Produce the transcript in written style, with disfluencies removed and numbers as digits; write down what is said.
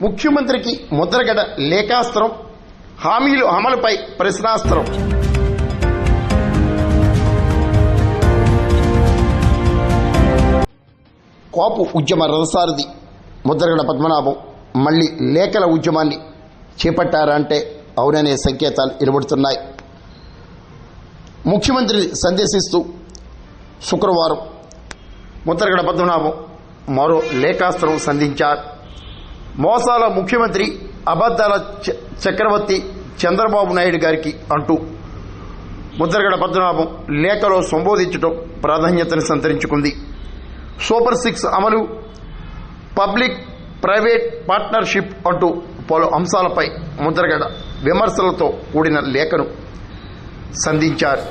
ముఖ్యమంత్రికి ముద్రగడ లేఖాస్త్రం, హామీలు అమలుపై ప్రశ్నాస్త్రం. కాపు ఉద్యమ రథసారథి ముద్రగడ పద్మనాభం మళ్లీ లేఖల ఉద్యమాన్ని చేపట్టారా అంటే అవుననే సంకేతాలు వెలువడుతున్నాయి. ముఖ్యమంత్రిని సందేశిస్తూ శుక్రవారం ముద్రగడ పద్మనాభం మరో లేఖాస్త్రం సంధించారు. మోసాల ముఖ్యమంత్రి, అబద్దాల చక్రవర్తి చంద్రబాబు నాయుడు గారికి అంటూ ముద్రగడ పద్మనాభం లేఖలో సంబోధించడం ప్రాధాన్యతను సంతరించుకుంది. సూపర్ 6 అమలు, పబ్లిక్ ప్రైవేట్ పార్ట్నర్షిప్ అంటూ పలు అంశాలపై ముద్రగడ విమర్శలతో కూడిన లేఖను సంధించారు.